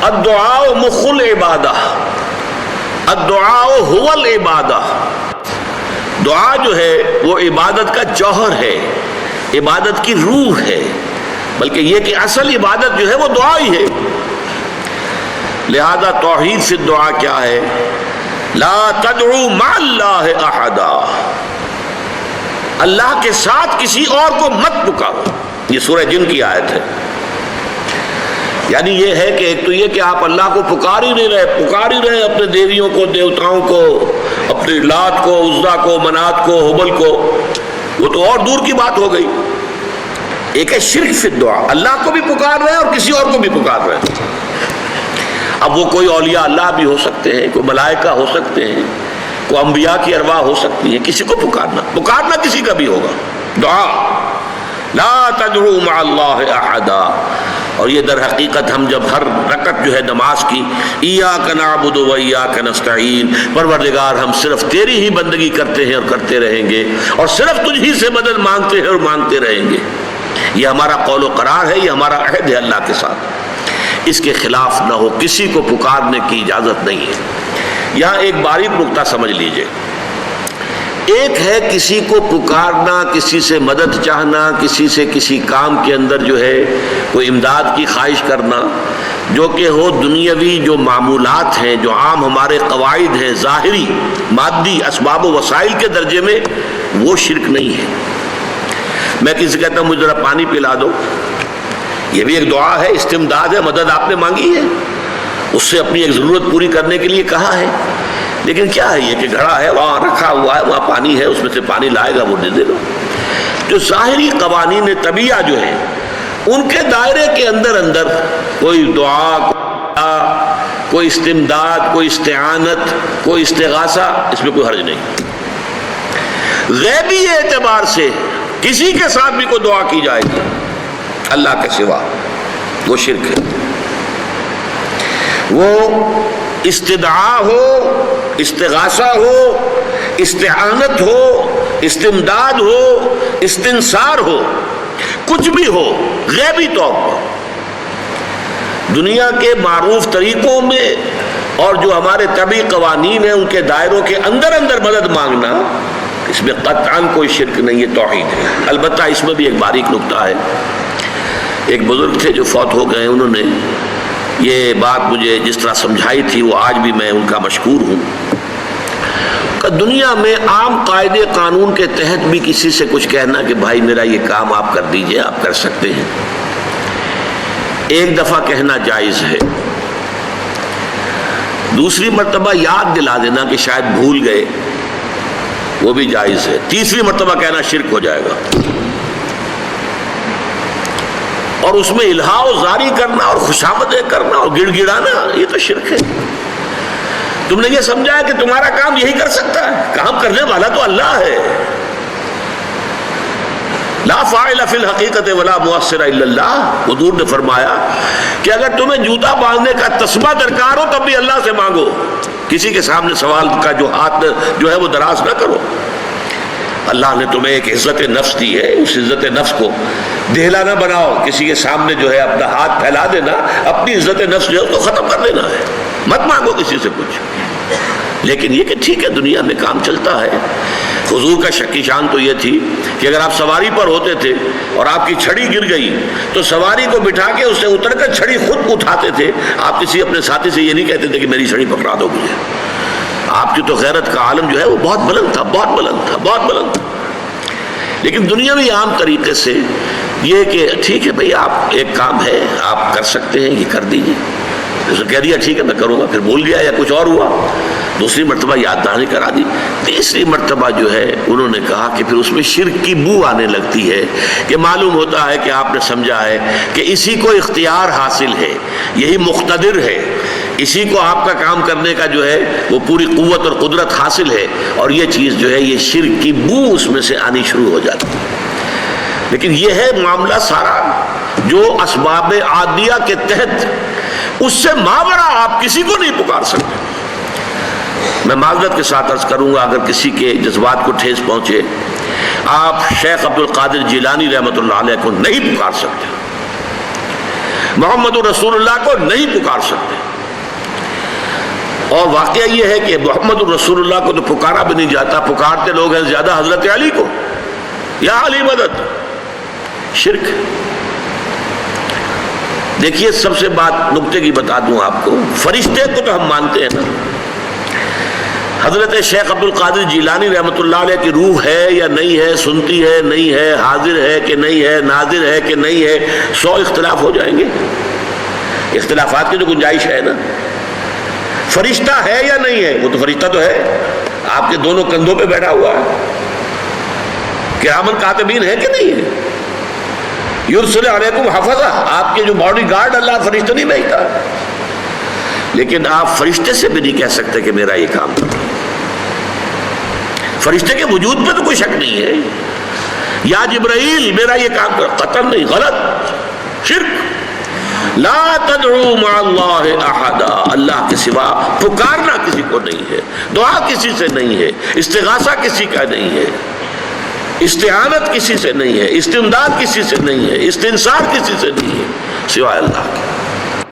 الدعاء مخ العبادہ، الدعاء هو العبادہ، دعا جو ہے وہ عبادت کا جوہر ہے، عبادت کی روح ہے، بلکہ یہ کہ اصل عبادت جو ہے وہ دعا ہی ہے۔ لہذا توحید سے دعا کیا ہے؟ لا تدعو مع اللہ احدا، اللہ کے ساتھ کسی اور کو مت پکارو۔ یہ سورہ جن کی آیت ہے۔ یعنی یہ ہے کہ ایک تو یہ کہ آپ اللہ کو پکار ہی رہے اپنے دیویوں کو، دیوتاؤں کو، اپنے لات کو، عزا کو، منات کو، حبل کو، وہ تو اور دور کی بات ہو گئی۔ ایک ہے شرک فی الدعا، اللہ کو بھی پکار رہے ہیں اور کسی اور کو بھی پکار رہے ہیں۔ اب وہ کوئی اولیاء اللہ بھی ہو سکتے ہیں، کوئی ملائکہ ہو سکتے ہیں، کوئی انبیاء کی ارواح ہو سکتی ہیں، کسی کو پکارنا کسی کا بھی ہوگا۔ دعا لا تدعو مع اللہ احدا، اور یہ در حقیقت ہم جب ہر رکعت جو ہے نماز کی ایاک نعبد و ایاک نستعین، پروردگار ہم صرف تیری ہی بندگی کرتے ہیں اور کرتے رہیں گے، اور صرف تجھ ہی سے مدد مانگتے ہیں اور مانگتے رہیں گے، یہ ہمارا قول و قرار ہے، یہ ہمارا عہد ہے اللہ کے ساتھ، اس کے خلاف نہ ہو، کسی کو پکارنے کی اجازت نہیں ہے۔ یہاں ایک باریک نکتہ سمجھ لیجئے، ایک ہے کسی کو پکارنا، کسی سے مدد چاہنا، کسی سے کسی کام کے اندر جو ہے کوئی امداد کی خواہش کرنا، جو کہ ہو دنیاوی جو معمولات ہیں، جو عام ہمارے قواعد ہیں، ظاہری مادی اسباب و وسائل کے درجے میں، وہ شرک نہیں ہے۔ میں کسی سے کہتا ہوں مجھے ذرا پانی پلا دو، یہ بھی ایک دعا ہے، استمداد ہے، مدد آپ نے مانگی ہے، اس سے اپنی ایک ضرورت پوری کرنے کے لیے کہا ہے، لیکن کیا ہے یہ کہ گھڑا ہے، وہاں رکھا ہوا ہے، وہاں پانی ہے، اس میں سے پانی لائے گا وہ دے گا۔ جو ظاہری قوانین طبیعہ جو ہیں ان کے دائرے کے اندر کوئی دعا، کوئی استمداد، کوئی استعانت، کوئی استغاثہ، اس میں کوئی حرج نہیں۔ غیبی اعتبار سے کسی کے ساتھ بھی کوئی دعا کی جائے گی اللہ کے سوا، وہ شرک ہے۔ وہ استدعا ہو، استغاثہ ہو، استعانت ہو، استمداد ہو، استنصار ہو، کچھ بھی ہو، غیبی طور پر دنیا کے معروف طریقوں میں اور جو ہمارے طبعی قوانین ہیں ان کے دائروں کے اندر مدد مانگنا، اس میں قطعاً کوئی شرک نہیں ہے، توحید ہے۔ البتہ اس میں بھی ایک باریک نکتہ ہے۔ ایک بزرگ تھے جو فوت ہو گئے، انہوں نے یہ بات مجھے جس طرح سمجھائی تھی وہ آج بھی میں ان کا مشکور ہوں کہ دنیا میں عام قاعدے قانون کے تحت بھی کسی سے کچھ کہنا کہ بھائی میرا یہ کام آپ کر دیجئے، آپ کر سکتے ہیں، ایک دفعہ کہنا جائز ہے، دوسری مرتبہ یاد دلا دینا کہ شاید بھول گئے، وہ بھی جائز ہے، تیسری مرتبہ کہنا شرک ہو جائے گا، اور اس میں الہا و زاری کرنا اور خوشامدیں کرنا اور گڑ گڑانا، یہ تو شرک ہے۔ تم نے یہ سمجھا ہے کہ تمہارا کام یہی کر سکتا ہے، کام کرنے والا تو اللہ ہے۔ لا فاعل فی الحقیقت ولا مؤثر الا اللہ، حضور نے فرمایا کہ اگر تمہیں جوتا باندھنے کا تسبیح درکار ہو تب بھی اللہ سے مانگو، کسی کے سامنے سوال کا جو ہاتھ جو ہے وہ دراز نہ کرو۔ اللہ نے تمہیں ایک عزت نفس دی ہے، اس عزت نفس کو دہلا نہ بناؤ، کسی کے سامنے جو ہے اپنا ہاتھ پھیلا دینا، اپنی عزت نفس جو ہے اس کو ختم کر دینا ہے، مت مانگو کسی سے کچھ۔ لیکن یہ کہ ٹھیک ہے دنیا میں کام چلتا ہے۔ حضور کا شکی شان تو یہ تھی کہ اگر آپ سواری پر ہوتے تھے اور آپ کی چھڑی گر گئی تو سواری کو بٹھا کے اس سے اتر کر چھڑی خود اٹھاتے تھے، آپ کسی اپنے ساتھی سے یہ نہیں کہتے تھے کہ میری چھڑی پکڑا دو مجھے۔ آپ کی تو غیرت کا عالم جو ہے وہ بہت بلند تھا، بہت بلند تھا، بہت بلند تھا۔ لیکن دنیاوی عام طریقے سے یہ کہ ٹھیک ہے بھئی آپ ایک کام ہے آپ کر سکتے ہیں، یہ کر دیجیے، اسے کہہ دیا ٹھیک ہے میں کروں گا، پھر بھول گیا یا کچھ اور ہوا، دوسری مرتبہ یاد دہانی کرا دی، تیسری مرتبہ جو ہے انہوں نے کہا کہ پھر اس میں شرک کی بو آنے لگتی ہے کہ معلوم ہوتا ہے کہ آپ نے سمجھا ہے کہ اسی کو اختیار حاصل ہے، یہی مقتدر ہے، اسی کو آپ کا کام کرنے کا جو ہے وہ پوری قوت اور قدرت حاصل ہے، اور یہ چیز جو ہے یہ شرک کی بو اس میں سے آنی شروع ہو جاتی ہے۔ لیکن یہ ہے معاملہ سارا جو اسباب عادیہ کے تحت، اس سے ماورا آپ کسی کو نہیں پکار سکتے۔ میں معذرت کے ساتھ عرض کروں گا اگر کسی کے جذبات کو ٹھیس پہنچے، آپ شیخ عبد القادر جیلانی رحمۃ اللہ علیہ کو نہیں پکار سکتے، محمد رسول اللہ کو نہیں پکار سکتے. اور واقعہ یہ ہے کہ محمد رسول اللہ کو تو پکارا بھی نہیں جاتا. پکارتے لوگ ہیں زیادہ حضرت علی کو، یا علی مدد. شرک. دیکھیے سب سے بات نکتے کی بتا دوں آپ کو، فرشتے کو تو ہم مانتے ہیں نا. حضرت شیخ عبد القادر جیلانی رحمۃ اللہ علیہ کی روح ہے یا نہیں ہے، سنتی ہے نہیں ہے، حاضر ہے کہ نہیں ہے، ناظر ہے کہ نہیں ہے، 100 اختلاف ہو جائیں گے. اختلافات کی تو گنجائش ہے نا. فرشتہ ہے یا نہیں ہے؟ وہ تو فرشتہ تو ہے، آپ کے دونوں کندھوں پہ بیٹھا ہوا ہے. کرامن کاتبین ہے کہ نہیں ہے؟ یرسل علیکم حفظہ، آپ کے جو باڈی گارڈ اللہ فرشتہ نہیں بھیجتا. لیکن آپ فرشتے سے بھی نہیں کہہ سکتے کہ میرا یہ کام کرو. فرشتے کے وجود پہ تو کوئی شک نہیں ہے. یا جبرائیل میرا یہ کام کرو، قطعاً نہیں، غلط، شرک. لا تدعو مع اللہ احدا، اللہ کے سوا پکارنا کسی کو نہیں ہے، دعا کسی سے نہیں ہے، استغاثہ کسی کا نہیں ہے، استعانت کسی سے نہیں ہے، استمداد کسی سے نہیں ہے، استنصار کسی سے نہیں ہے سوائے اللہ کے.